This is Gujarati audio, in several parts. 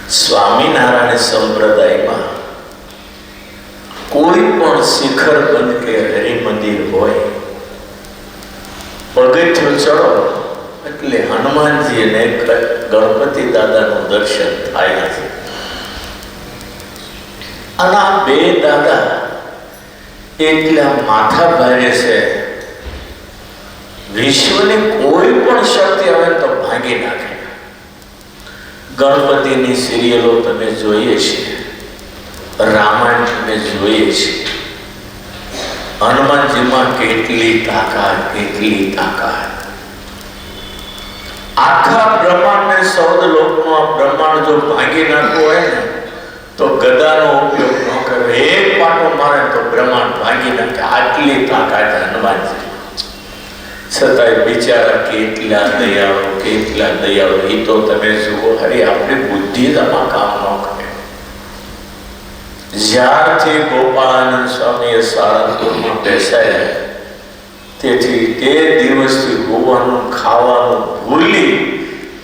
સ્વામિનારાયણ સંપ્રદાયમાં કોઈ પણ શિખર બંધ કે હરિમંદિર હોય, પગથિયું ચડો એટલે હનુમાનજી અને ગણપતિ દાદાનું દર્શન થાય છે. અને આ બે દાદા એટલા માથા ભારે છે, વિશ્વની કોઈ પણ શક્તિ આવે તો ભાંગી નાખે. ગણપતિની સિરિયલો તમે જોઈએ છે, રામાયણ તમે જોઈએ છે, હનુમાનજીમાં કેટલી તાકાત, કેટલી તાકાત. આખા બ્રહ્માંડને 14 લોકનો આ બ્રહ્માંડ જો ભાંગી નાખવું હોય ને તો ગદાનો ઉપયોગ ન કરો. એક પાટો મારે તો બ્રહ્માંડ ભાંગી નાખે, આટલી તાકાત હનુમાનજી. છતાંય બિચારા કેટલા દયાળુ, કેટલા દયાળુ. એ તો તમે જુઓ, હરી આપણી બુદ્ધિ આમાં કામ ન કરે. જ્યારથી ગોપાળાનંદ સ્વામીએ સારંગપુરમાં બેસાયા તેથી તે દિવસથી હોવાનું ખાવાનું ભૂલી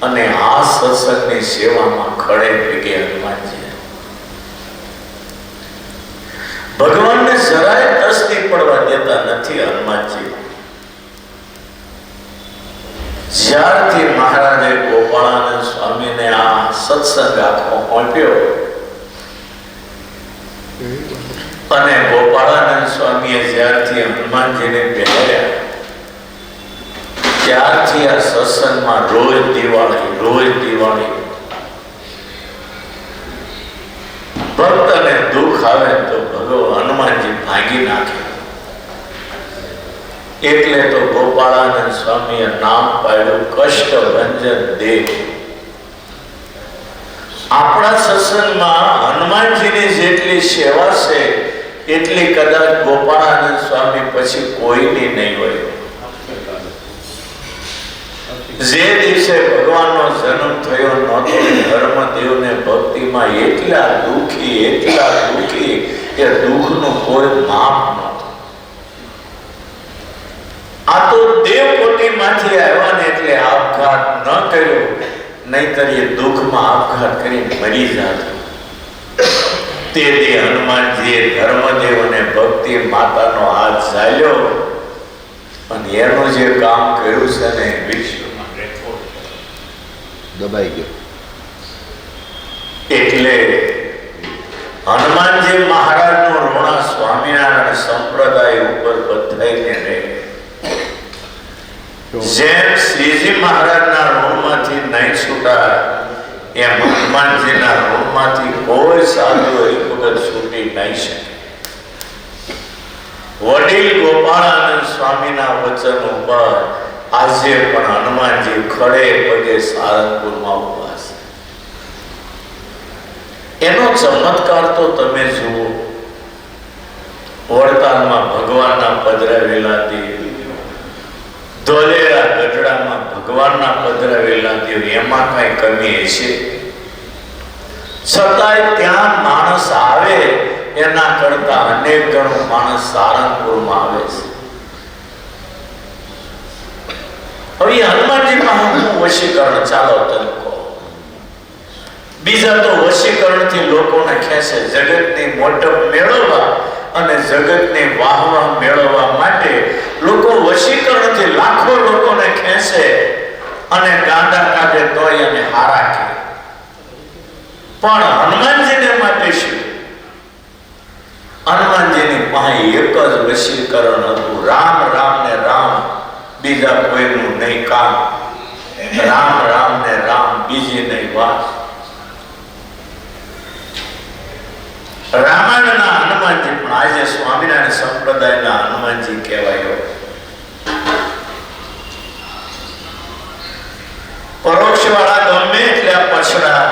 અને આ સત્સંગની સેવામાં ખડે પગે હનુમાનજી. ભગવાનને જરાય તસ્તી પડવા દેતા નથી હનુમાનજી. જ્યારથી મહારાજે ગોપાળાનંદ સ્વામીને આ સત્સંગ આખો આપ્યો અને ગોપાળાનંદ સ્વામીએ જ્યારથી હનુમાનજીને પહેર્યા ત્યારથી આ સત્સંગમાં રોજ દિવાળી, રોજ દિવાળી. ભક્તને દુઃખ આવે તો ભગવાન હનુમાનજી ભાંગી નાખે. એટલે તો ગોપાળાનંદ સ્વામીએ નામ પાડ્યું કષ્ટભંજન દેવ. આપણા સત્સંગમાં હનુમાનજીની જેટલી સેવા છે એટલી કદાચ ગોપાળાનંદ સ્વામી પછી કોઈની નહીં હોય. જે દિવસે ભગવાનનો જન્મ થયો નહોતો, ધર્મદેવને ભક્તિમાં એટલા દુઃખી કે દુઃખનું કોઈ માપ નહોતું. આ તો દેવકોટીમાંથી આવ્યા ને એટલે આપઘાત ન કર્યો, નહીતર એ દુઃખમાં આપઘાત કરીને મરી જાત. તેથી હનુમાનજીએ ધર્મદેવ અને ભક્તિ માતાનો હાથ ઝાલ્યો અને એનું જે કામ કર્યું છે ને વિશ્વમાં રેકોર્ડ દબાઈ ગયો. એટલે હનુમાનજી મહારાજનો ઋણ સ્વામિનારાયણ સંપ્રદાય ઉપર બધાઈને રહે. જેમ શ્રીજી મહારાજના ઋણમાંથી નહીં છૂટાય એમ હનુમાનજીના ઋણમાંથી કોઈ સાધુ હરિભગત છૂટી નહીં શકે. વડીલ ગોપાળાનંદ સ્વામીના વચન ઉપર આજે પણ હનુમાનજી ખડે પગે સારંગપુરમાં ઉભા છે. એનો ચમત્કાર તો તમે જુઓ. વડતાલમાં ભગવાનના પધરાવેલા દેવ, ધોલેરા ગઢડામાં ભગવાનના પધરાવેલા દેવ, એમાં કઈ કમી છે? છતાંય ત્યાં માણસ આવે એના કરતા અનેક ગણો માણસ સારંગપુરમાં આવે છે. હવે હનુમાનજીમાં હું વશીકરણ, ચાલો તમે કહો. બીજા તો વશીકરણથી લોકોને ખેંચે, જગતની મોટપ મેળવવા અને જગતની વાહવા મેળવવા માટે લોકો વશીકરણથી લાખો લોકોને ખેંચે અને ગાંડા કાઢે તોય અને હારા કે. પણ હનુમાનજીને માટે શું? હનુમાનજીની પાસે એક જ વશીકરણ હતું, રામ રામ ને રામ, બીજા કોઈનું નહીં કામ. રામ રામ ને રામ, બીજી નહીં વાત. રામાયણના હનુમાનજી પણ આજે સ્વામિનારાયણ સંપ્રદાયના હનુમાનજી કહેવાય. પરોક્ષ વાળા ગમે એટલે પછડા,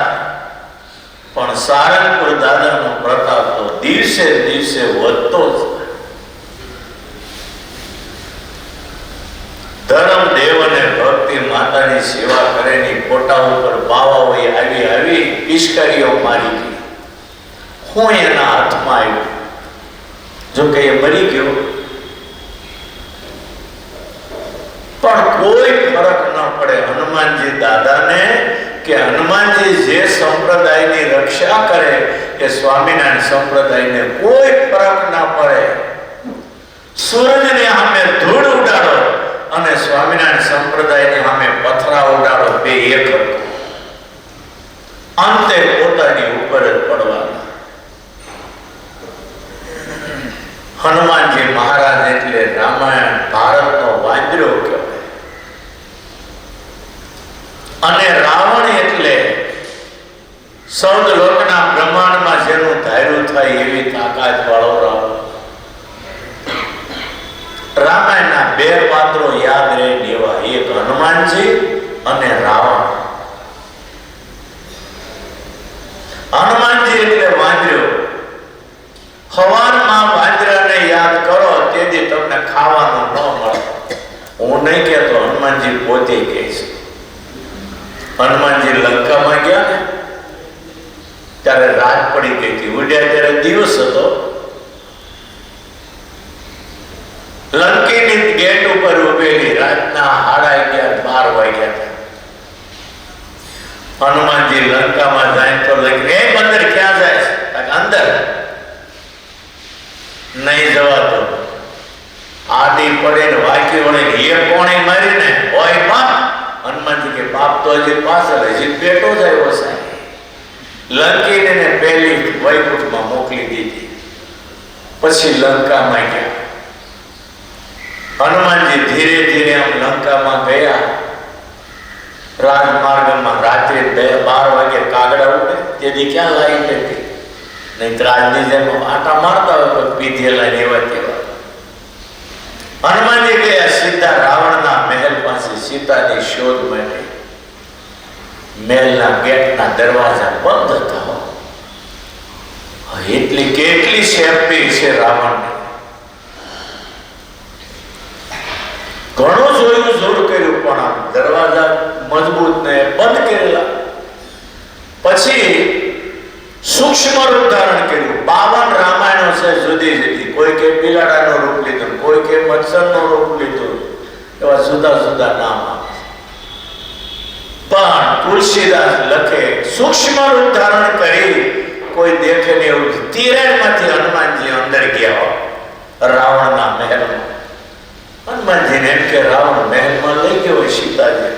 પણ સારંગપુર દાદાનો પ્રતાપ તો દિવસે દિવસે વધતો જ. ધર્મદેવ અને ભક્તિ માતાની સેવા કરેની ફોટા ઉપર બાવાઓ આવી પિચકારીઓ મારી ગઈ. હું એના હાથમાં આવ્યો, જો કે એ મરી ગયો, પણ કોઈ ફરક ન પડે હનુમાનજી દાદાને કે હનુમાનજી જે સંપ્રદાયની રક્ષા કરે કે સ્વામિનારાયણ સંપ્રદાયને કોઈ ફરક ના પડે. સૂરજને સામે ધૂળ ઉડાડો અને સ્વામિનારાયણ સંપ્રદાયને સામે પથરા ઉડાડો, બે એક હતો. અંતે પોતાની ઉપર જ પડવાના. હનુમાનજી મહારાજ એટલે રામાયણ ભારતનો વાંદરો કહેવાય. અને રાવણ એટલે સૌદ લોકના બ્રહ્માંડમાં જેનું ધાર્યું થાય એવી તાકાત વાળો રાવણ. રામાયણના બે પાત્રો યાદ રહે એવા, એક હનુમાનજી અને રાવણ. હનુમાનજી એટલે વાંદરો. હવારમાં વાંદરાને યાદ કરો તેથી તમને ખાવાનું ન મળે. હું નહીં કહેતો, હનુમાનજી પોતે કહે છે. હનુમાનજી લંકામાં ગયા ને ત્યારે રાત પડી ગઈ હતી. ઉડ્યા ત્યારે દિવસ હતો. લંકીની ગેટ ઉપર ઉભેલી રાતના 11:30-12 વાગ્યા હતા. હનુમાનજી લંકામાં જાય તો લખી, એ બંદર ક્યાં જાય છે? અંદર. નહીં જવાતો. આડી પડે ને વાંકી વળે ને એ કોણે મારીને હોય બાપ. હનુમાનજી કે બાપ તો હજી પાછળ, હજી પેટો જ આવ્યો સાહેબ. લંકીને પહેલી વૈકુંઠમાં મોકલી દીધી. પછી લંકામાં ગયા. હનુમાનજી ધીરે ધીરે આમ લંકામાં ગયા. રાજમાર્ગમાં રાત્રે 12 વાગે કાગડા ઉડે. તેથી ક્યાં લાઈન હતી? નહીં રાજની જેમ આટા મારતા હોય પણ પીધેલા ને એવા તેવા. હનુમાનજી ગયા સીધા રાવણના મહેલ પાસે સીતાની શોધ માટે. મહેલના ગેટના દરવાજા બંધ હતા. એટલી કેટલી સેફટી છે રાવણને. ઘણું જોયું, જોર કર્યું, પણ આમ દરવાજા મજબૂત ને બંધ કરેલા. પછી સૂક્ષ્મ રૂપ ધારણ કર્યું. 52 રામાયણો છે જુદી જુદી. કોઈ કે બિલાડાનો રૂપ લીધું, કોઈ કે મત્સ્યનો રૂપ લીધું, એવા જુદા જુદા નામ આપે. પણ તુલસીદાસ લખે સૂક્ષ્મ રૂપ ધારણ કરી કોઈ દેખે ને એવું. તિરેણમાંથી હનુમાનજી અંદર ગયા રાવણના મહેલમાં. હનુમાનજીને એમ કે રાવણ મહેલમાં લઈ ગયો હોય સીતાજી.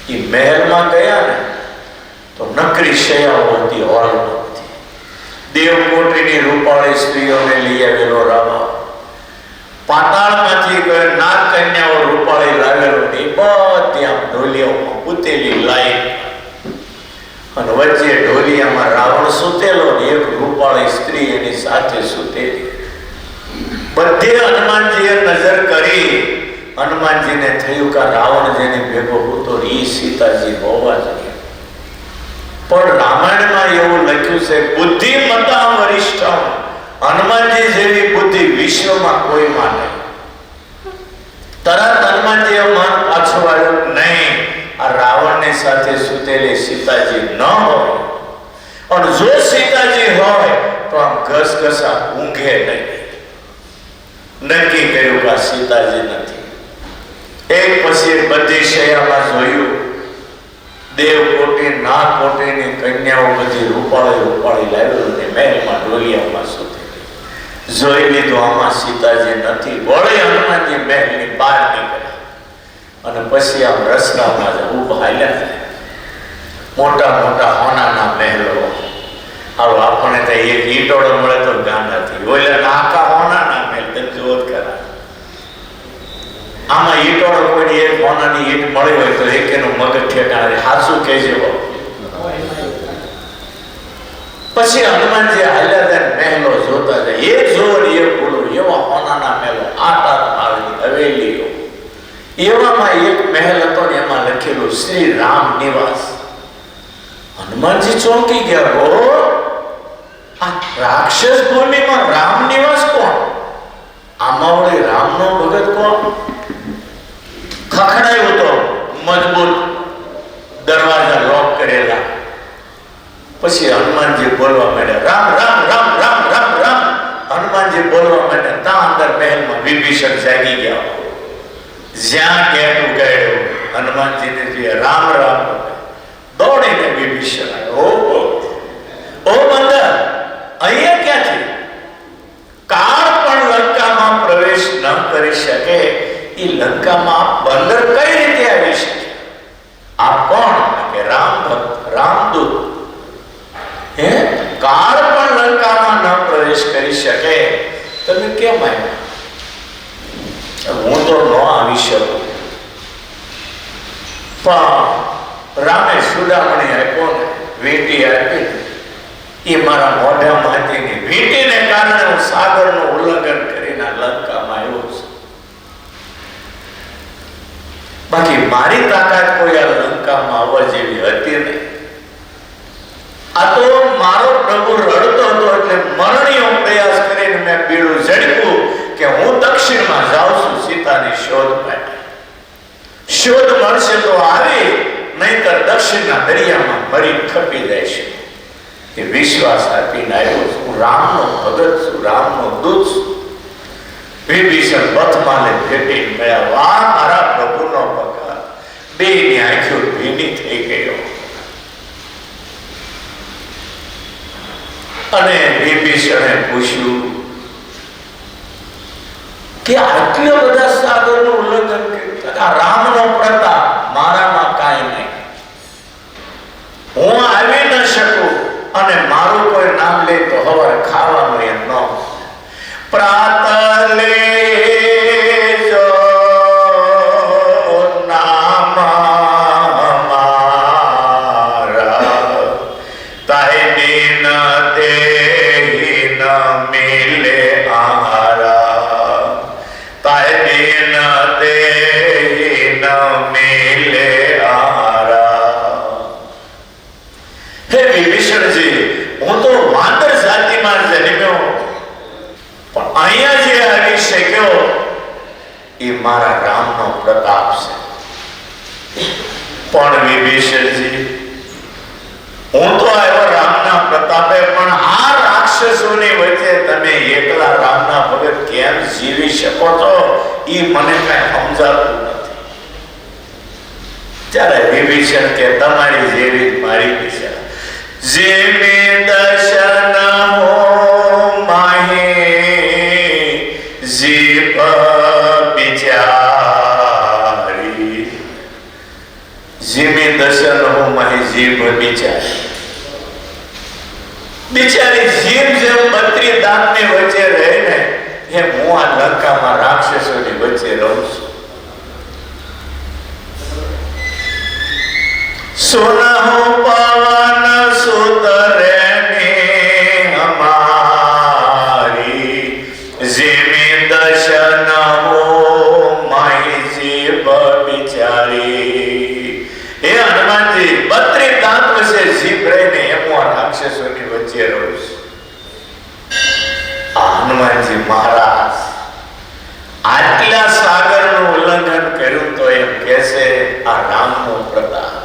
એ મહેલમાં ગયા ને તો નકરી શયાઓ હતી, હોલ હતી. દેવકોટીની રૂપાળી સ્ત્રીઓને લઈ આવેલો રાવણ. પાતાળમાંથી નાગ કન્યાઓ રૂપાળી લાવેલો. એ બધી આમ ઢોલિયાઓમાં ઉતેલી લાઈન. અને વચ્ચે ઢોલિયામાં રાવણ સૂતેલો ને એક રૂપાળી સ્ત્રી એની સાથે સૂતેલી. બધે હનુમાનજીએ નજર કરી. હનુમાનજીને થયું કે રાવણ જેને ભેગો હતો એ સીતાજી હોવા જોઈએ. પણ રામાયણમાં એવું લખ્યું છે, બુદ્ધિમતા વરિષ્ઠમ. હનુમાનજી જેવી બુદ્ધિ વિશ્વમાં કોઈમાં નહીં. તરત હનુમાનજી મન પાછું આવ્યું, નહીં, આ રાવણની સાથે સૂતેલી સીતાજી ન હોય. અને જો સીતાજી હોય તો આમ ઘસઘસા ઊંઘે નહીં. નક્કી કર્યું કે સીતાજી નથી. એક પછી બધી શયામાં જોયું. દેવકોટી નાગકોટીની કન્યાઓ બધી રૂપાળી રૂપાળી લાવેલું ને મહેલમાં ઢોલિયામાં સૂતી. જોઈ લીધું આમાં સીતાજી નથી. વળી હનુમાનજી મહેલની બહાર નીકળ્યા અને પછી આમ રસ્તામાં જ ઊભા હાલ્યા જાય. મોટા મોટા હોનાના મહેલો. આવો આપણને તો એક ઈટોળો મળે તો ગાંડા થઈ. ઓલા આખા હોનાના મહેલ તો જોત કરા. આમાં ઈટોળો કોઈ એક હોનાની ઈટ મળી હોય તો એક એનું મગજ ઠેકાણે. હાચું કહેજો. પછી હનુમાનજી હાલ્યા જાય, મહેલો જોતા જાય. એક જોર એક બોલું એવા હોનાના મહેલો, આટા હવેલીઓ. એવામાં એક મહેલ હતો ને એમાં લખેલું શ્રી રામ નિવાસ. હનુમાનજી ચોંકી ગયા. ઓ, આ રાક્ષસ ભૂમિમાં રામ નિવાસ કોણ? આમાં વળી રામનો ભગત કોણ? ખખડાયો તો મજબૂત દરવાજા લોક કરેલા. પછી હનુમાનજી બોલવા માંડ્યા, રામ રામ રામ રામ રામ રામ. હનુમાનજી બોલવા માંડ્યા. ત્યાં અંદર મહેલમાં વિભીષણ જાગી ગયા. જ્યાં ગેટ ઉગાડ્યો હનુમાનજીને જોઈએ રામ રામ. દોડીને વિભીષણ આવ્યો. ઓ રામદૂત હે કાળ પણ લંકામાં ન પ્રવેશ કરી શકે. તમે કેમ આવ્યા? હું તો ન આવી શકું. પણ રામે સુદામણી આપ્યો ને, વીંટી આપી, એ મારા મોઢામાંથી વીંટીને કારણે હું સાગરનું ઉલ્લંઘન કરીને લંકામાં આવ્યો છું. બાકી મારી તાકાત કોઈ આ લંકામાં આવવા જેવી હતી નહીં. આ તો મારો પ્રભુ રડતો હતો એટલે મરણીયો પ્રયાસ કરીને મેં બીડું ઝડપ્યું કે હું દક્ષિણમાં જાઉં છું સીતાની શોધ માટે. શોધ મળશે તો આવી, નહીતર દક્ષિણના દરિયામાં મરી ખપી જઈશ. એ વિશ્વાસ આપીને આવ્યો છું. હું રામનો ભગત છું, રામનો દૂત છું. વિભીષણ બથમાલે ભેટી મળ્યા. વાહ મારા પ્રભુનો પગાર! બેની આંખો ભીની થઈ ગયો. અને વિભીષણે પૂછ્યું કે આટલા બધા સાગરનું ઉલ્લંઘન કર્યું. આ રામનો પ્રતાપ, મારામાં કાંઈ નહીં. હું આવી ન શકું અને મારું કોઈ નામ લે તો હવાર ખાવાનું એમ ન. પ્રાતલે જો નામ મારા તાહે દિન દેહી ન મિલે આરા. તાહે દિન દેહી ન મિલે આરા. હે વિભીષણજી, હું તો વાંદર જાતિમાં જન્મ્યો, પણ અહીંયા જે આવી શક્યો એ મારા રામનો પ્રતાપ છે. પણ વિભીષણજી, હું તો આવ્યો રામના પ્રતાપે, પણ આ રાક્ષસોની વચ્ચે તમે એકલા રામના ભગત કેમ જીવી શકો છો એ મને કઈ સમજાતું નથી. ત્યારે વિભીષણ કે તમારી જેવી મારી દિશા જે મેં દર્શન હો માહી જીપ બિચારી. જીમે દર્શન હો માહી જીભ બિચારી. બિચારી જીભ જેમ 32 દાંતની વચ્ચે રહે ને, એમ હું આ લંકામાં રાક્ષસોની વચ્ચે રહું છું. સોના પવન સુતરે ને હમારી જીમે દર્શન હો માહી જીભ બિચારી. હે હનુમાનજી, 32 દાંત વચ્ચે જીભ રહીને એમ હું આ રાક્ષસોની વચ્ચે રહું છું. આ હનુમાનજી મહારાજ આટલા સાગરનું ઉલ્લંઘન કર્યું તો એમ કહેશે આ રામનો પ્રતાપ.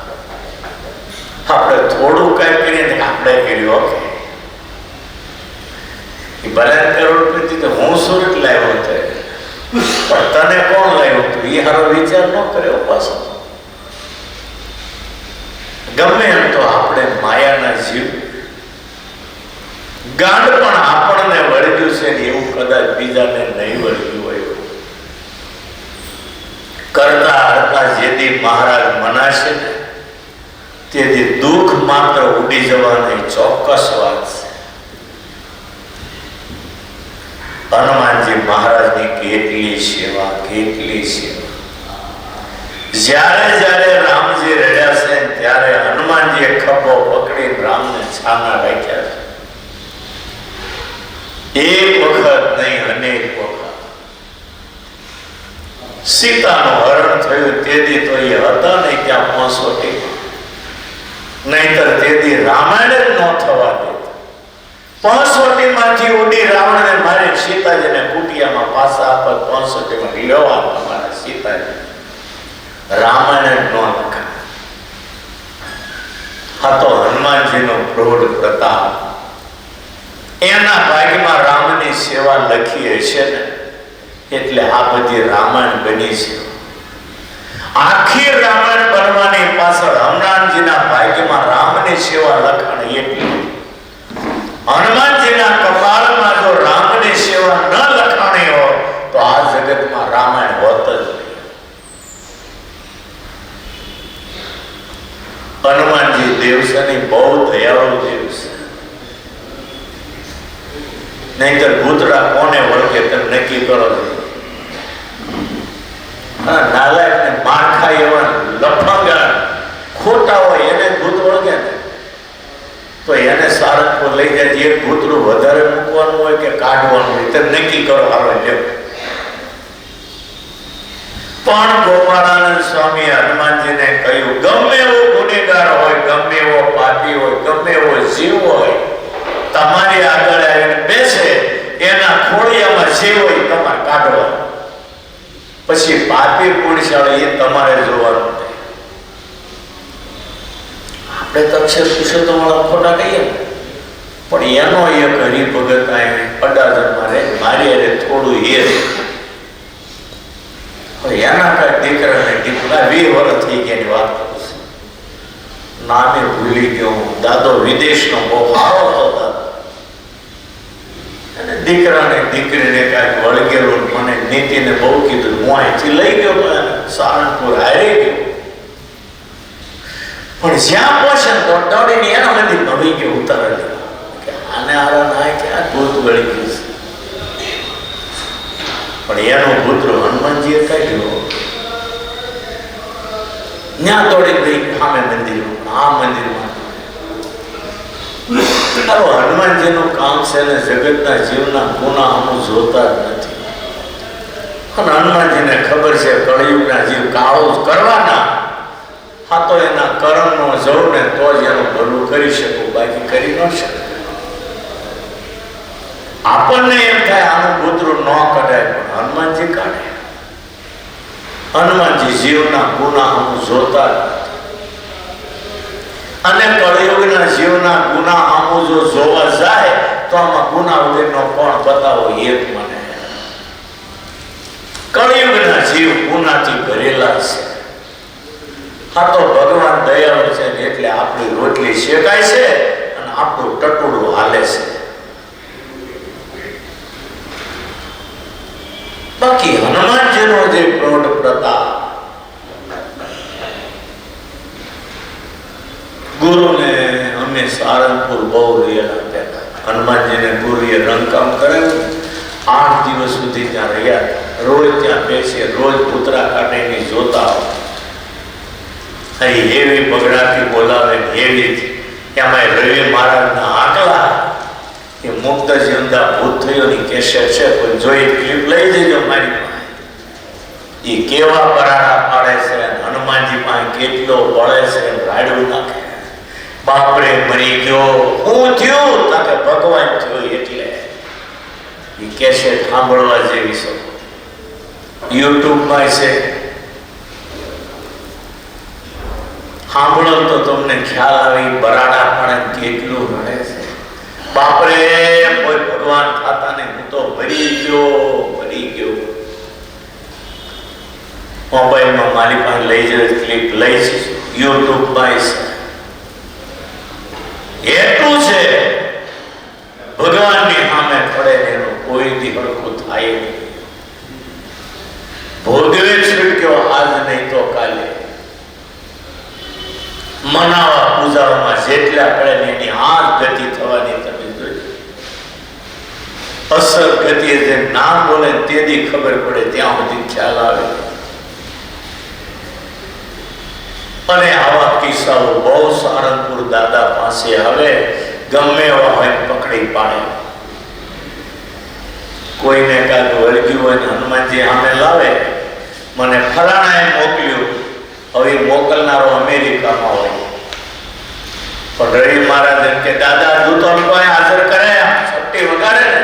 આપણે થોડું કઈ કરીએ ને આપણે કર્યું. ઓકે, એ ભલે કરોડપતિ તો હું સુરત લાવ્યો હતો, પણ તને કોણ લાવ્યું તું એ હારો વિચાર ન કર્યો પાછો. ગમે એમ તો આપણે માયાના જીવ, ગાંડ પણ આપણને વળગ્યું છે ને એવું કદાચ બીજાને નહીં વળગ્યું હોય. કરતા હરતા જેથી મહારાજ મનાશે ને તેથી દુઃખ માત્ર ઉડી જવાની ચોક્કસ વાત છે. હનુમાનજી મહારાજની કેટલી સેવા, કેટલી સેવા. જ્યારે જ્યારે રામજી રડ્યા છે ત્યારે હનુમાનજીએ ખભો પકડી રામને છાના રાખ્યા છે. એક વખત નહીં, અનેક વખત. સીતાનું હરણ થયું તેથી તો એ હતા નહીં ત્યાં 65, નહીતર તેથી રામાયણ જ ન થવા દેતા. 65 માંથી ઉડી રાવણને મારી સીતાજીને કુટિયામાં પાછા આપત 65 માં લેવા તમારા સીતાજી. રામાયણ જ ન લખા. હા તો હનુમાનજીનો પ્રૌઢ પ્રતાપ. એના ભાગ્યમાં રામની સેવા લખી હશે ને એટલે આ બધી રામાયણ બની છે. આખી રામાયણ બનવાની પાછળ હનુમાનજીના ભાગ્યમાં રામની સેવા લખાણી એટલી. હનુમાનજીના કપાળમાં જો રામની સેવા ન લખાણી હોય તો આ જગતમાં રામાયણ હોત જ નહીં. હનુમાનજી હનુમાનજી દેવ છે ને બહુ દયાળુ દેવ છે. નહીતર ભૂતડા કોને વળગે તમે નક્કી કરો છો. નાલાયક ને માર ખાય એવા લફંગા ખોટા હોય એને ભૂત વળગે ને તો એને સારંગપુર લઈ જાય. એક ભૂતરું વધારે મૂકવાનું હોય કે કાઢવાનું હોય તમે નક્કી કરો. હાલો લ્યો. પણ ગોપાળાનંદ સ્વામી હનુમાનજીને કહ્યું ગમે એવો ગુનેગાર હોય, ગમે એવો પાપી હોય, ગમે એવો જીવ હોય, તમારી આગળ આવીને બેસે એના ખોળિયામાં જે હોય તમારે કાઢવાનું. પછી પાપી પુણ્યશાળી એ તમારે જોવાનું નહીં. આપણે તો અક્ષર પુરુષોત્તમ વાળા ખોટા કહીએ પણ એનો એક હરિભગત અડાજણમાં રહે મારી અરે થોડું એના કઈ દીકરાને દીકરા 20 વર્ષ થઈ ગયા વાત કરું છું. નામે ભૂલી ગયો. દાદો વિદેશનો બહુ સારો હતો દાદો. અને દીકરાને દીકરીને કાંઈક વળગેલું મને નીતિને બહુ કીધું. હું અહીંથી લઈ ગયો તો સારંગપુર હારી ગયો. પણ જ્યાં પહોંચે તો દોડીને એના મંદિર નવી ગયો ઉતારેલી કે આને આરા ના ક્યાં ભૂત વળી ગયું છે. પણ એનો પુત્ર હનુમાનજીએ કાઢ્યો. ત્યાં દોડી ગઈ સામે મંદિરમાં. આ મંદિરમાં હનુમાનજીનું કામ છે ને જગતના જીવના ગુના અમુ જોતા જ નથી. અને હનુમાનજીને ખબર છે કળિયુગના જીવ કાળો કરવાના. હા તો એના કર્મનો જવું ને તો જ એનું ભલું કરી શકું, બાકી કરી ન શકે. આપણને એમ થાય આનું પુત્રું ન કઢાય પણ હનુમાનજી કાઢે. હનુમાનજી જીવના ગુના અમુ જોતા જ નથી. અને કળિયુગના જીવના ગુના આમો જો જોવા જાય તો આમાં ગુના વગરનો કોણ બતાવો એક મને. કળિયુગના જીવ ગુનાથી ભરેલા છે. આ તો ભગવાન દયાળુ છે ને એટલે આપણી રોટલી શેકાય છે અને આપણું ટટુડું હાલે છે. બાકી હનુમાનજીનો જે પ્રૌઢ પ્રતાપ ગુરુને અમે સારંગપુર બહુ રહ્યા હતા. હનુમાનજીને ગુરુએ રંગકામ કરાવ્યું. 8 દિવસ સુધી ત્યાં રહ્યા. રોજ ત્યાં બેસીએ, રોજ પુતરા કાઢીને જોતા હોય. અહીં એવી બગડાથી બોલાવે એવી એમાં રવિ મહારાજના આકલા એ મુક્ત જીવંદા ભૂત થયોની કેસેટ છે. કોઈ જોઈ ક્લિપ લઈ જજો મારી પાસે. એ કેવા પરાડા પાડે છે, હનુમાનજી પાસે કેટલો વળે છે, રાડું નાખે. બાપરે મરી ગયો, હું થયું તાકે ભગવાન થયું. એટલે એ કેસેટ સાંભળવા જેવી શકો. યુટ્યુબમાં છે, સાંભળો તો તમને ખ્યાલ આવે બરાડા પણ કેટલું રડે છે. બાપરે કોઈ ભગવાન થતા ને હું તો ભરી ગયો. મોબાઈલમાં મારી પાસે લઈ જાય ક્લિપ લઈ છે. યુટ્યુબમાં છે. એટલું છે ભગવાનની સામે પડે એનું કોઈથી હરખું થાય નહીં. ભોગવે છૂટક્યો આજ નહીં તો કાલે. મનાવા પૂજાઓમાં જેટલા પડે ને એની આ ગતિ થવાની તમે જોઈ. અસર ગતિ જે નામ બોલે તેથી ખબર પડે ત્યાં સુધી ખ્યાલ આવે. અને આવા કિસ્સાઓ બહુ સારંગપુર દાદા પાસે આવે. ગમે એવા હોય પકડી પાડે. કોઈને કાંઈક વળગ્યું હોય ને હનુમાનજી સામે લાવે. મને ફલાણાએ મોકલ્યું. હવે મોકલનારો અમેરિકામાં હોય. પણ રવિ મહારાજ કે દાદા દૂતો કોઈ હાજર કરે છઠ્ઠી વગાડે ને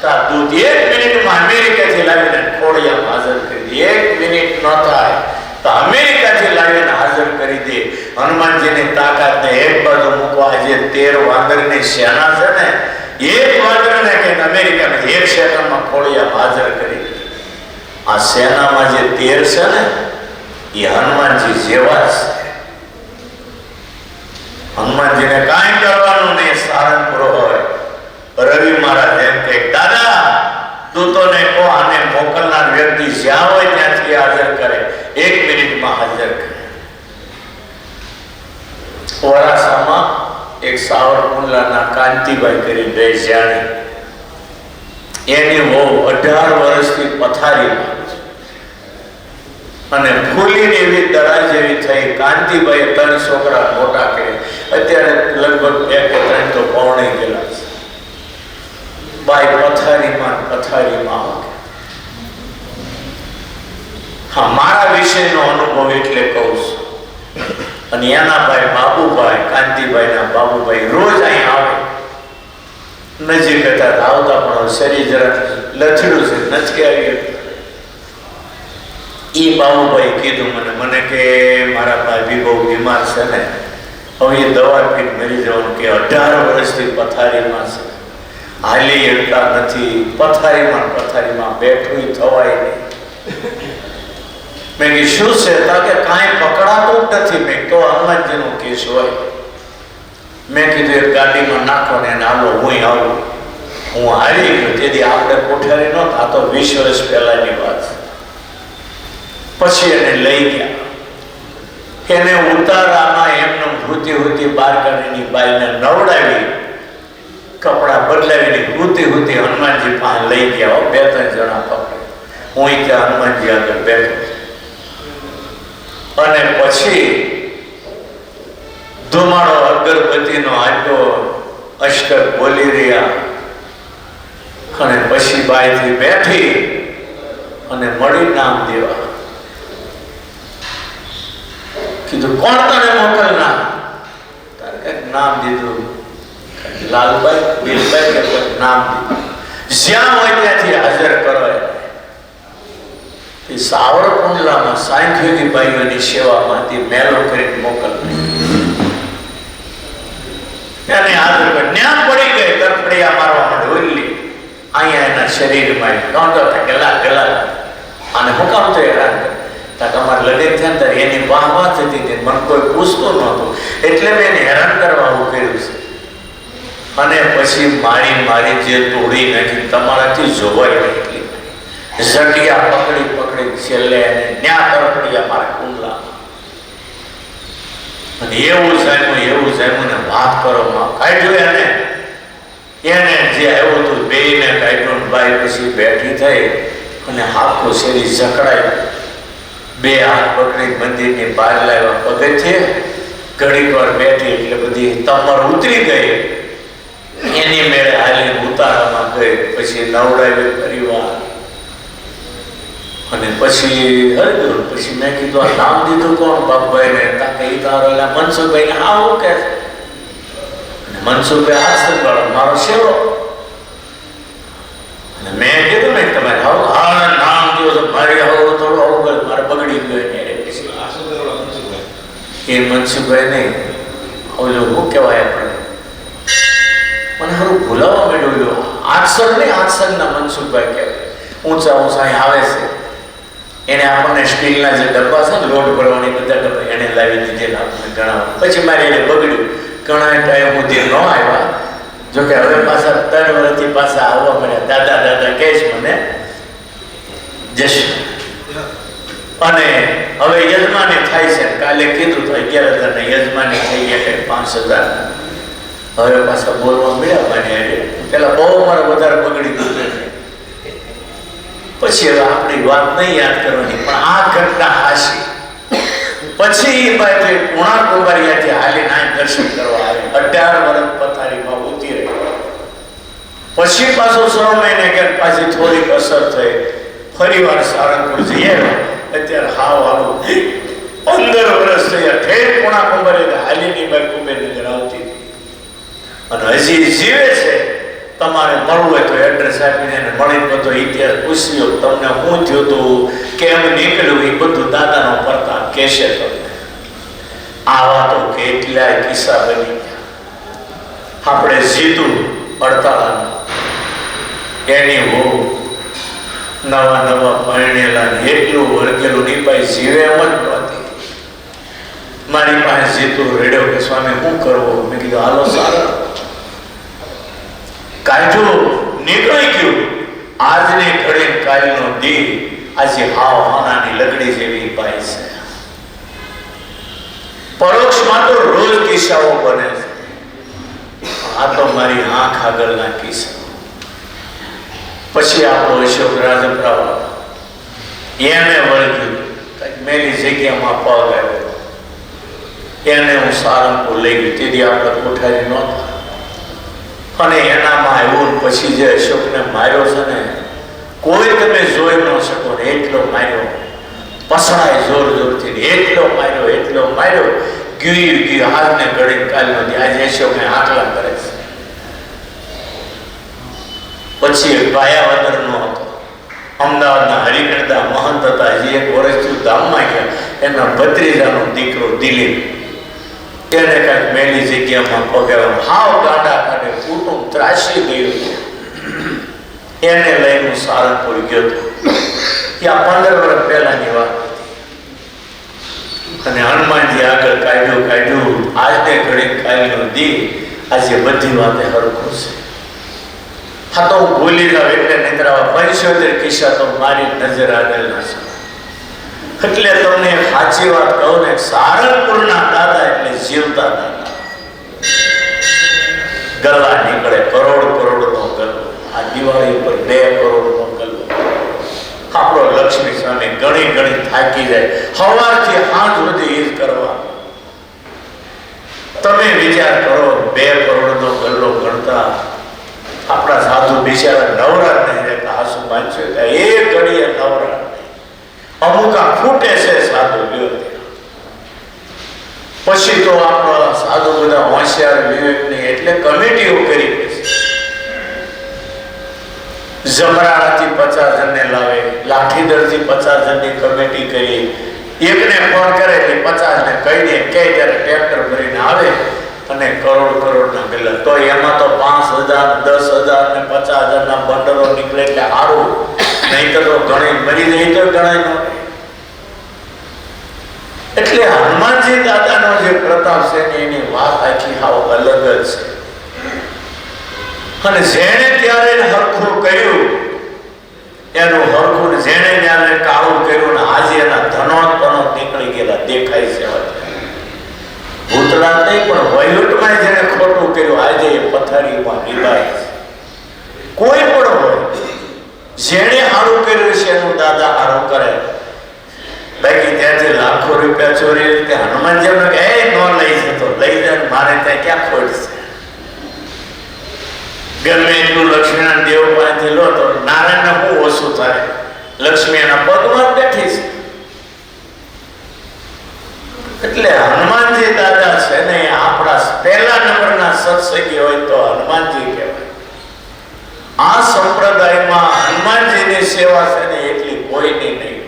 તો આ દૂત 1 મિનિટમાં અમેરિકાથી લાવીને ખોડિયામાં હાજર કરી દે. 1 મિનિટ ન થાય તો અમેરિકાથી લાવીને હાજર કરી દે. હનુમાનજીની તાકાતને એક બાજુ મૂકવા જે 13 વાંદરની સેના છે ને એક વાંદરને કે અમેરિકાને 1 સેકન્ડમાં ખોડિયામાં હાજર કરી દે. આ સેનામાં જે 13 છે ને એ હનુમાનજી જેવા છે. હનુમાનજીને કાંઈ કરવાનું નહીં. સારંગપુર હોય રવિ મહારાજ એમ કે દાદા દૂતોને કહો આને મોકલનાર વ્યક્તિ જ્યાં હોય ત્યાંથી હાજર કરે. 1 મિનિટમાં હાજર કરે. વરાસામાં એક સાવરકુંડલાના કાંતિભાઈ કરી બે જાણી, એની વહુ 18 વર્ષથી પથારીમાં અને ફૂલીને એવી દડા જેવી થઈ. કાંતિભાઈ 3 છોકરા મોટા કર્યા, અત્યારે લગભગ 2 કે 3 તો પૌણી ગયેલા છે. બાઈ પથારીમાં. હા, મારા વિશેનો અનુભવ એટલે કહું છું. અને એના ભાઈ બાબુભાઈ, કાંતિભાઈના બાબુભાઈ રોજ અહીં આવે. નજીક હતા, આવતા પણ શરીર જરા લથડું છે, નચકે આવી. એ બાબુભાઈ કીધું મને કે મારા ભાઈ બહુ બીમાર છે ને, હવે એ દવા પીને મરી જવાનું. કે 18 વર્ષથી પથારીમાં છે, હાલી હડતા નથી, પથારીમાં બેઠું થવાય નહીં. મેં કીધું શું છે? કે કાંઈ પકડાતું જ નથી. મેં તો હનુમાનજીનો કેસ હોય. મેં કીધું એક ગાડીમાં નાખો ને હાલો, હું આવું. હું હારી ગયો. તેથી આપણે કોઠારી નહોતા, તો 20 વર્ષ પહેલાની વાત. પછી એને લઈ ગયા. એને ઉતારામાં એમને હુતી બહાર કાઢીને બાઈને નવડાવી, કપડા બદલાવીને હુતી હનુમાનજી પાસે લઈ ગયા. 2-3 જણા પકડે. હું ત્યાં હનુમાનજી આગળ બેઠો. અને પછી ધુમાડો અગરબત્તીનો આટલો અષ્ટક બોલી રહ્યા. અને પછી બાઈથી બેઠી અને મળી નામ દેવા. કીધું કોણ તને મોકલનાર? તારે કઈક નામ દીધું, લાલભાઈ, બિલભાઈ કે કોઈ નામ દીધું. જ્યાં હોય ત્યાંથી હાજર કરો. સાવરકુંડલામાં સાંખ્યોગી ભાઈઓની સેવામાંથી મેલો કરીને મોકલવી. એને હાજર ન્યા પડી ગઈ, તરફડિયા મારવા માંડે. ઓલી અહીંયા એના શરીરમાં ગલા અને હુકામ તો હેરાન કરે. તમારે લગ્ન થયા ત્યારે એની વાહ થતી હતી, મને કોઈ પૂછતું નહોતું, એટલે મેં એને હેરાન કરવા આવું કર્યું છે. અને પછી મારી જે તોડી નાખી, તમારાથી જોવાય નહીં એટલી ઝટિયા પકડી છેલ્લે એને ન્યા તરફડિયા મારા કુંડલા. અને એવું જામ્યું ને વાત કરો માં કાઢ્યું. એને જે આવ્યું હતું બેયને કાઢ્યું. બાઈ પછી બેઠી થઈ અને આખું શરીર જકડાયું. 2 હાથ પકડી મંદિરની બહાર લાવ્યા. પગથિયે ઘડીક વાર બેઠી એટલે બધી તમર ઉતરી ગઈ. એની મેળે હાલી ઉતારામાં ગઈ. પછી નવડાવી પરિવાર. અને પછી હરગ્યું. પછી મેં કીધું આ નામ દીધું કોણ? બાપભાઈને. તાકે ઈ તારો મનસુખભાઈને. હા, હું કે મનસુખભાઈ હાથ સંભાળો, મારો સેવો. અને મેં કીધું ને તમારે હા નામ દો તો મારે આવું થોડું આવું મારે બગડી ગયો. એ મનસુખભાઈ નહીં, ઓલું શું કહેવાય આપણે, મને સારું ભૂલાવા માંડ્યું. આઠસર નહીં, આઠસરના મનસુખભાઈ કહેવાય. ઊંચા આવે છે. એને આપણને સ્ટીલના જે ડબ્બા છે ને લોડ ભરવાની, બધા ડબ્બા એને લાવી દીધેલા ઘણા. પછી મારે એને બગડ્યું. ઘણા ટાઈમ સુધી ન આવ્યા. જોકે હવે પાછા 3 વર્ષથી પાછા આવવા મળ્યા. દાદા કહે છે મને જશે. અને હવે યજમાની થાય છે. કાલે કીધું તો 11,000 ને યજમાની થઈ ગયા 5,000. હવે પાછા બોલવા મળ્યા મને. પેલા બહુ મારે વધારે બગડી દીધું. પછી હવે આપણી વાત નહીં યાદ કરવાની, પણ આ ઘટના હાસી. પછી ભાઈ પૂર્ણા કુંભારિયાથી હાલીને દર્શન કરવા આવે. 18 વર્ષ પથારીમાં ઉતી રહી. પછી પાછો 6 મહિને કે પાછી થોડીક અસર થઈ. ફરી વાર સારંગપુર જઈએ. અત્યારે હારું 15 વર્ષ થયા. ઠેર પૂર્ણા કુંભારિયા હાલીની બાઈ કુંભેરની આવતી અને હજી જીવે છે. તમારે મળવું હોય તો એડ્રેસ આપીને મળીને બધો ઇતિહાસ પૂછી લો. તમને શું થયું હતું, કેમ નીકળ્યું, એ બધું દાદાનો પ્રતાપ કહેશે. તમને આવા તો કેટલાય કિસ્સા બની ગયા. આપણે જીતું 48 એની વહુ નવા પરણેલા એટલું વર્ગેલું નીપાઈ જીવે એમ જ નહોતી. મારી પાસે જીતું રેડ્યો કે સ્વામી શું કરવું? મેં કીધું હાલો સારા કાઢ્યું, નીકળી ગયું. આજની ઘડી કાલનો દી આજે હાવ હાનાની લગડી જેવી પાય છે. પરોક્ષમાં તો રોજ કિસ્સાઓ બને છે. આ તો મારી આંખ આગળના કિસ્સા. પછી આપણો અશોક રાજપરા એને વળગ્યું, મેલી જગ્યામાં પગ આવ્યો, એને હું સારંગપુર લઈ ગઈ. તેથી આપણે કોઠારી નહોતા અને એનામાં આવ્યું. પછી જે અશોકને માર્યો છે ને, કોઈ તમે જોઈ ન શકો ને એટલો માર્યો. પસણાય જોર જોરથી, એટલો માર્યો ગયું હાથને ગળી કાઢી નથી. આજે અશોકને આટલા કરે છે. પછી એક ભાયાવદર નો હતો, અમદાવાદના હરિકૃષ્ણ મહંત હતા, જે 1 વર્ષથી ધામમાં ગયા. એના ભત્રીજાનો દીકરો દિલીપ, એને કાંઈક મેલી જગ્યામાં પગાવ્યો, હાવ ગાંડા કાઢે, કુટુંબ ત્રાસી ગયું. એને લઈને હું સારંગપુર ગયો હતો. ત્યાં 15 વર્ષ પહેલાની વાત હતી. અને હનુમાનજી આગળ કાઢ્યું. આજને ઘડી કાઢ્યું દી, આજે બધી વાતે હરખું છે. હા તો હું ભૂલી જાઉં એટલે નિદ્રાવા 75 કિસ્સા તો મારી નજર આગળના છે. એટલે તમને સાચી વાત કહું ને, સારંગપુરના દાદા એટલે જીવતા દાદા. ગલ્લા નીકળે, કરોડ નો ગલ્લો. આ દિવાળી પર 2 કરોડ નો ગલ્લો. આપણો લક્ષ્મી સ્વામી ગણી થાકી જાય, સવારથી સાંજ સુધી એ જ કરવા. તમે વિચાર કરો, 2 કરોડ નો ગલ્લો ગણતા આપણા સાધુ બિચારા નવરા નહીં રહેતા. આસુ વાંચ્યું એ ઘડીએ નવરા. અમુક ફૂટે છે સાધુ લ્યો. પછી તો આપણા સાધુ બધા હોશિયાર વિવેકની એટલે કમિટીઓ કરી છે. જમરાણાથી 50 જણને લાવે, લાઠીદળથી 50 જણની કમિટી કરી. એકને ફોન કરે એટલે 50 ને કહી દે, કે ત્યારે ટ્રેક્ટર ભરીને આવે અને કરોડના ગલ્લા. તો એમાં તો 5,000, 10,000 ને 50,000 ના બંડલો નીકળે એટલે સારું. નહીં તો ઘણી મરી જાય તો ગણાય ન. એટલે હનુમાનજી દાદાનો જે પ્રતાપ છે ને, એની વાત આખી હાવ અલગ જ છે. અને જેણે ત્યારે હરખું કર્યું એનું હરખું, જેણે ત્યારે કાળું કર્યું ને આજે એના ધનોત નીકળી ગયેલા દેખાય છે. ભૂતળા નહીં પણ વહીવટમાં જેને ખોટું કર્યું આજે એ પથારીમાં નિભાય છે. કોઈ પણ હોય જેણે સારું કર્યું છે એનું દાદા સારું કરે. બાકી ત્યાંથી લાખો રૂપિયા ચોરી રીતે હનુમાનજી કે ન લઈ જતો, લઈ જાય મારે ત્યાં ક્યાં ખોટ છે. ગમે એટલું લક્ષ્મીનારાયણ દેવ પાસેથી લો તો નારાયણને શું ઓછું થાય? લક્ષ્મી એના પગમાં બેઠી છે. એટલે હનુમાનજી દાદા છે ને, આપણા પહેલા નંબરના સત્સંગી હોય તો હનુમાનજી કહેવાય. આ સંપ્રદાયમાં હનુમાનજીની સેવા છે ને એટલી કોઈની નહીં.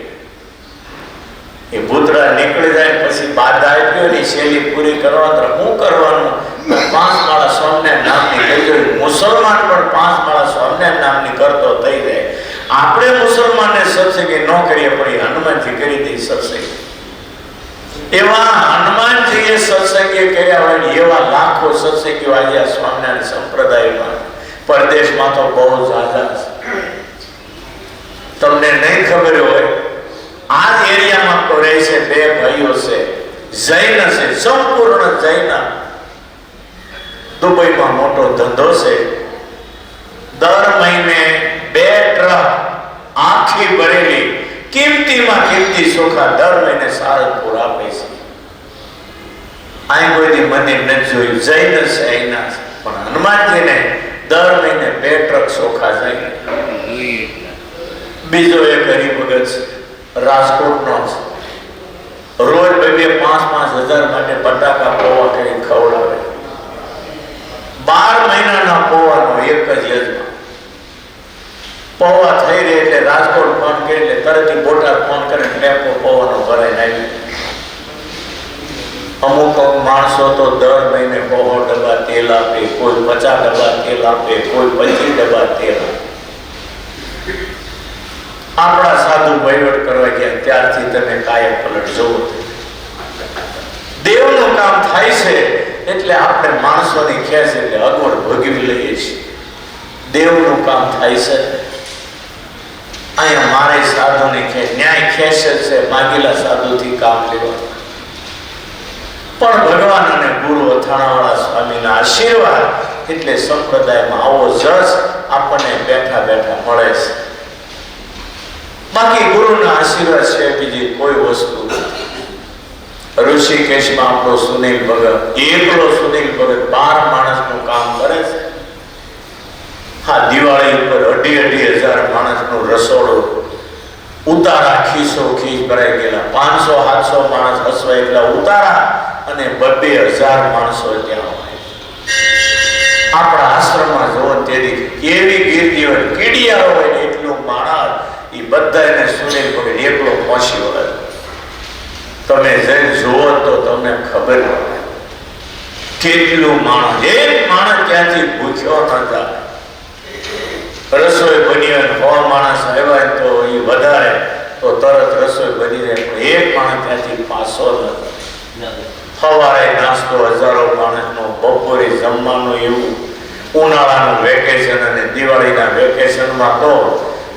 એ ભૂતરા નીકળી જાય પછી બાધા આપ્યો ની શૈલી પૂરી કરવા તો શું કરવાનું? 5 માળા સ્વામિનારાયણ નામની કહી દઉં. મુસલમાન પણ 5 માળા સ્વામિનારાયણ નામની કરતો થઈ જાય. આપણે મુસલમાનને સત્સંગી ન કરીએ પણ હનુમાનજી કરી દે સત્સંગી. એવા હનુમાનજીએ સત્સંગી કર્યા હોય એવા લાખો સત્સંગીઓ આજે આ સ્વામિનારાયણ સંપ્રદાયમાં પરદેશમાં તો બહુ ઝાઝા છે. તમને નહીં ખબર હોય, આ જ એરિયામાં તો રહે છે 2 ભાઈઓ છે, જૈન છે, સંપૂર્ણ જૈન. દુબઈમાં મોટો ધંધો છે. દર મહિને 2 ટ્રક આખી ભરેલી કિંમતીમાં કિંમતી ચોખા દર મહિને સારંગપુર આપે છે. અહીં કોઈ મંદિર નથી જોયું, જૈન છે અહીંના છે. પણ હનુમાનજીને દર મહિને 2 ટ્રક ચોખા જાય. બીજો એક હરિભગત છે, રાજકોટનો છે. રોજ 2-5 હજાર માટે બટાકા પૌવા કરી ખવડાવે. 12 મહિનાના પૌવાનો એક જ યજમાન. પૌવા થઈ રહે એટલે રાજકોટ ફોન કરે એટલે તરત બોટાદ ફોન કરે, ટેમ્પો પૌવાનો ભરાઈને આવી. અમુક માણસો તો દર મહિને 100 ડબ્બા તેલ આપે, કોઈ 50 ડબ્બા તેલ આપે, કોઈ 25 ડબ્બા તેલ આપે. આપણા સાધુ વહીવટ કરવા ગયા ત્યારથી તમે કાયા પલટ જોવો. દેવનું કામ થાય છે એટલે આપણે માણસોની ખેંચ એટલે અગવડ ભોગવી લઈએ છીએ. દેવનું કામ થાય છે. અહીંયા મારે સાધુની ખેંચ ન્યાય ખેંચ છે, માગેલા સાધુથી કામ લેવા. પણ ભગવાન અને ગુરુ અથાણાવાળા સ્વામીના આશીર્વાદ એટલે સંપ્રદાયમાં આવો જસ આપણને બેઠા બેઠા મળે છે. બાકી ગુરુના આશીર્વાદ છે બીજી કોઈ વસ્તુ નથી. ઋષિકેશમાં આપણો સુનિલ ભગત, એકલો સુનિલ ભગત 12 માણસનું કામ કરે છે. હા, દિવાળી ઉપર 2,500 માણસનું રસોડું, ઉતારા ખીસો ખીચ ભરાઈ ગયેલા, 500-700 માણસ હસવાય એટલા ઉતારા અને 2,000 માણસો ત્યાં હોય. આપણા આશ્રમમાં જોવો તેથી કેવી ગીર્દી હોય, કીડિયા હોય એટલું માણસ એ બધાને સુનિલ ભગત એકલો પહોંચી વળે. તમે જઈને જુઓ તો તમને ખબર પડે કેટલું માણસ. એક માણસ ક્યાંથી ભૂખ્યો ન જાય. રસોઈ બની હોય 100 માણસ આવ્યા તો એ વધારે તો તરત રસોઈ બની જાય, પણ એક માણસ ત્યાંથી પાછો ન જાય. સવારે નાસ્તો 1000 માણસનો, બપોરે જમવાનું, એવું ઉનાળાનું વેકેશન અને દિવાળીના વેકેશનમાં તો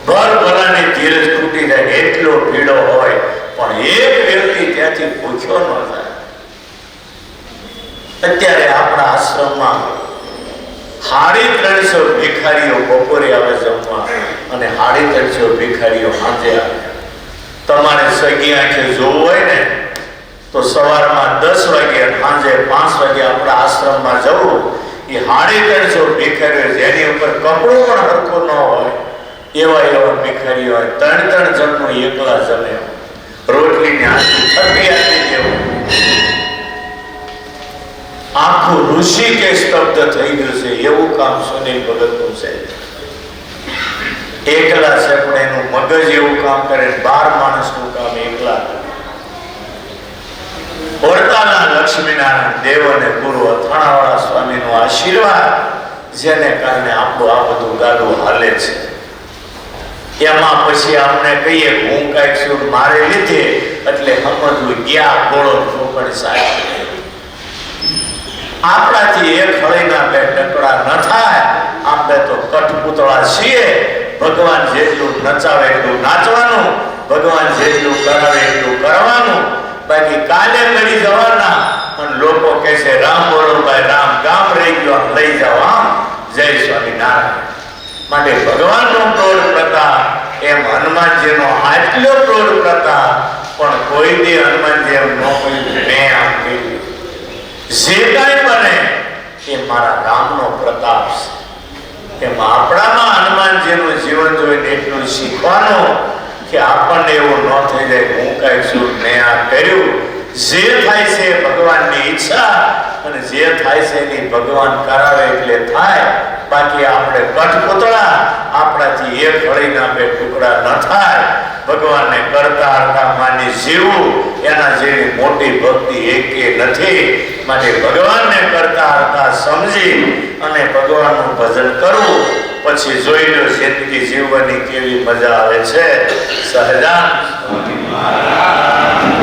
ભરભરાની ધીરજ તૂટી જાય એટલો ભીડો હોય, પણ એક વ્યક્તિ ત્યાંથી ભૂખ્યો ન થાય. અત્યારે આપણા આશ્રમમાં 350 ભિખારીઓ બપોરે આવે જમવા અને 350 ભિખારીઓ સાંજે આવે. તમારે સગી આંખે જોવું હોય ને તો સવારમાં 10 વાગે અને સાંજે 5 વાગે આપણા આશ્રમમાં જવું. એ 350 ભિખારીઓ જેની ઉપર કપડું પણ હરખું ન હોય એવા ભિખારીઓ હોય. 3 જણનું એકલા જમે, રોટલીની આખી થકી આપી દેવું. આખું ઋષિકેશ સ્તબ્ધ થઈ ગયું છે. એવું કામ સુનિલ ભગતનું છે. એકલા છે પણ એનું મગજ એવું કામ કરે. 12 માણસનું કામ એકલા. વડતાલના લક્ષ્મીનારાયણ દેવ અને ગુરુ અથાણાવાળા સ્વામીનો આશીર્વાદ જેને કારણે આપણું આ બધું ગાડું હાલે છે. એમાં પછી આપણે કહીએ હું કાંઈક શું મારે લીધે એટલે સમજવું ગયા ઘોડો ચોપડ સાહેબ. આપણાથી એક હળીના 2 ટકડા ન થાય. આપણે તો કઠપૂતળા છીએ. ભગવાન જેટલું નચાવે એટલું નાચવાનું, ભગવાન જેટલું કરાવે એટલું કરવાનું. બાકી કાલે કરી જવાના અને લોકો કહે છે રામ બોલો ભાઈ રામ, ગામ રહી ગયો લઈ જાઓ આમ. જય સ્વામિનારાયણ. માટે ભગવાનનો ક્રોધ પ્રતાપ એમ હનુમાનજીનો આટલો ક્રોધ પ્રતાપ પણ કોઈ દી હનુમાનજી એમ ન કહ્યું મેં આમ કર્યું. જે કાંઈ બને એ મારા ગામનો પ્રતાપ છે. એમ આપણામાં હનુમાનજીનું જીવન જોઈને એટલું શીખવાનું કે આપણને એવું ન થઈ જાય હું કાંઈક શું મેં આ કર્યું. જે થાય છે ભગવાનની ઈચ્છા અને જે થાય છે એની ભગવાન કરાવે એટલે થાય. બાકી આપણે કઠપૂતળા, આપણાથી એક હળીના 2 ટુકડા ન થાય. ભગવાનને કરતા હરતા માની જીવવું એના જેવી મોટી ભક્તિ એકે નથી. માટે ભગવાનને કરતા હરતા સમજી અને ભગવાનનું ભજન કરવું. પછી જોઈ લો જિંદગી જીવવાની કેવી મજા આવે છે. સહજાનંદ સ્વામી મહારાજ.